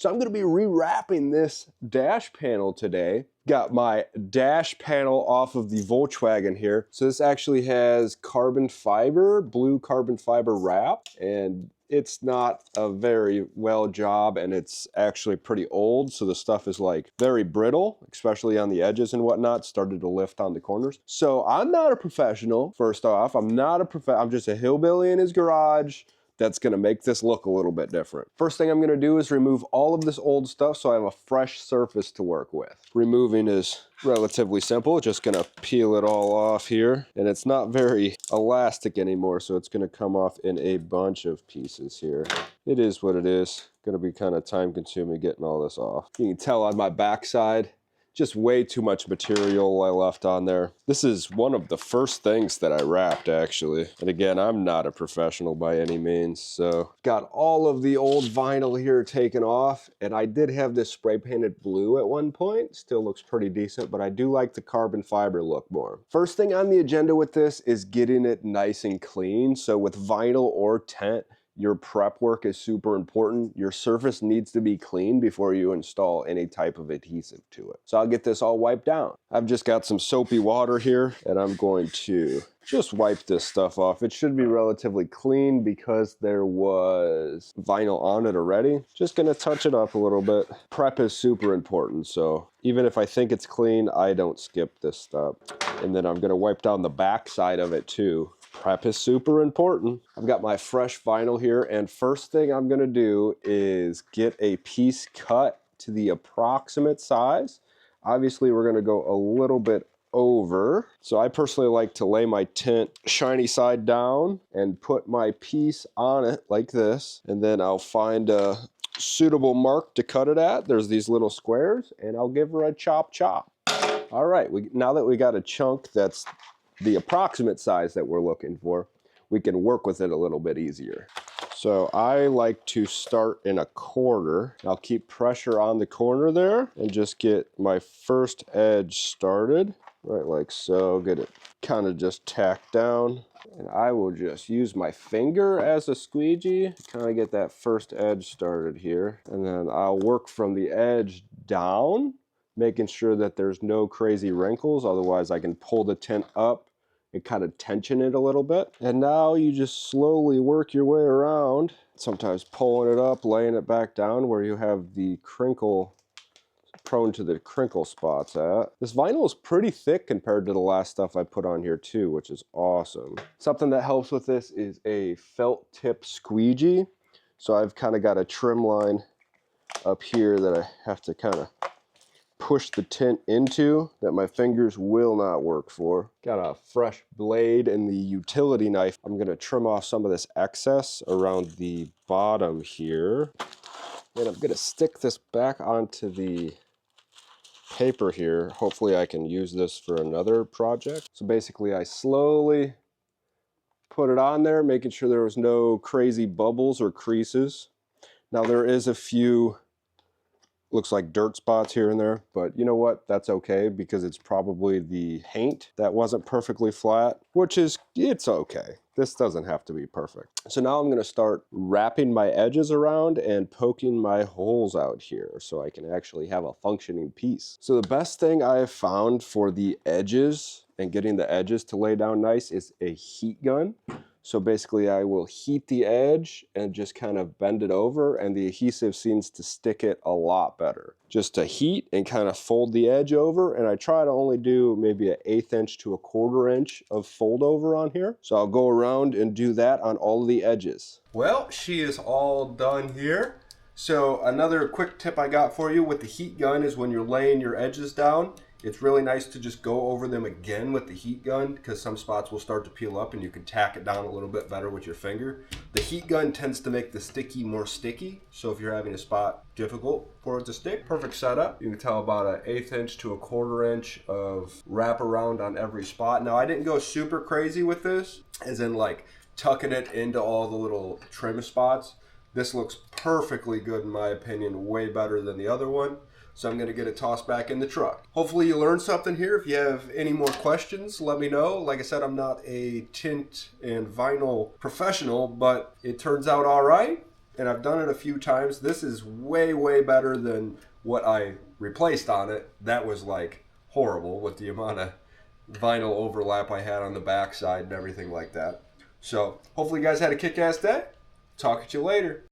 So I'm gonna be rewrapping this dash panel today. Got my dash panel off of the Volkswagen here. So this actually has carbon fiber, blue carbon fiber wrap, and it's not a very well job, and it's actually pretty old, so the stuff is like very brittle, especially on the edges and whatnot. Started to lift on the corners. So I'm not a professional, first off. I'm just a hillbilly in his garage that's gonna make this look a little bit different. First thing I'm gonna do is remove all of this old stuff so I have a fresh surface to work with. Removing is relatively simple, just gonna peel it all off here. And it's not very elastic anymore, so it's gonna come off in a bunch of pieces here. It is what it is. Gonna be kind of time consuming getting all this off. You can tell on my backside, just way too much material I left on there. This is one of the first things that I wrapped, actually. And again, I'm not a professional by any means, so got all of the old vinyl here taken off, and I did have this spray painted blue at one point. Still looks pretty decent, but I do like the carbon fiber look more. First thing on the agenda with this is getting it nice and clean. So with vinyl or tent, your prep work is super important. Your surface needs to be clean before you install any type of adhesive to it. So I'll get this all wiped down. I've just got some soapy water here, and I'm going to just wipe this stuff off. It should be relatively clean because there was vinyl on it already. Just gonna touch it up a little bit. Prep is super important, so even if I think it's clean, I don't skip this step. And then I'm gonna wipe down the back side of it too. Prep is super important. I've got my fresh vinyl here, and first thing I'm gonna do is get a piece cut to the approximate size. Obviously, we're gonna go a little bit over. So I personally like to lay my tint shiny side down and put my piece on it like this, and then I'll find a suitable mark to cut it at. There's these little squares, and I'll give her a chop chop. All right, now that we got a chunk that's the approximate size that we're looking for, we can work with it a little bit easier. So I like to start in a corner. I'll keep pressure on the corner there and just get my first edge started, right like so. Get it kind of just tacked down. And I will just use my finger as a squeegee to kind of get that first edge started here. And then I'll work from the edge down, making sure that there's no crazy wrinkles. Otherwise I can pull the tint up and kind of tension it a little bit. And now you just slowly work your way around, sometimes pulling it up, laying it back down where you have the crinkle, prone to the crinkle spots at. This vinyl is pretty thick compared to the last stuff I put on here too, which is awesome. Something that helps with this is a felt tip squeegee. So I've kind of got a trim line up here that I have to kind of push the tint into that my fingers will not work for. Got a fresh blade and the utility knife. I'm gonna trim off some of this excess around the bottom here. And I'm gonna stick this back onto the paper here. Hopefully I can use this for another project. So basically I slowly put it on there, making sure there was no crazy bubbles or creases. Now there is a few, looks like dirt spots here and there, but you know what? That's okay because it's probably the paint that wasn't perfectly flat, which is, it's okay. This doesn't have to be perfect. So now I'm gonna start wrapping my edges around and poking my holes out here so I can actually have a functioning piece. So the best thing I have found for the edges and getting the edges to lay down nice is a heat gun. So basically I will heat the edge and just kind of bend it over, and the adhesive seems to stick it a lot better. Just to heat and kind of fold the edge over, and I try to only do maybe an 1/8 inch to a 1/4 inch of fold over on here. So I'll go around and do that on all of the edges. Well, she is all done here. So another quick tip I got for you with the heat gun is when you're laying your edges down, it's really nice to just go over them again with the heat gun because some spots will start to peel up and you can tack it down a little bit better with your finger. The heat gun tends to make the sticky more sticky, so if you're having a spot difficult for it to stick, perfect setup. You can tell about an 1/8 inch to a 1/4 inch of wrap around on every spot. Now I didn't go super crazy with this, as in like tucking it into all the little trim spots. This looks perfectly good in my opinion, way better than the other one. So I'm gonna get it tossed back in the truck. Hopefully you learned something here. If you have any more questions, let me know. Like I said, I'm not a tint and vinyl professional, but it turns out all right. and I've done it a few times. This is way, way better than what I replaced on it. That was like horrible with the amount of vinyl overlap I had on the backside and everything like that. So hopefully you guys had a kick-ass day. Talk at you later.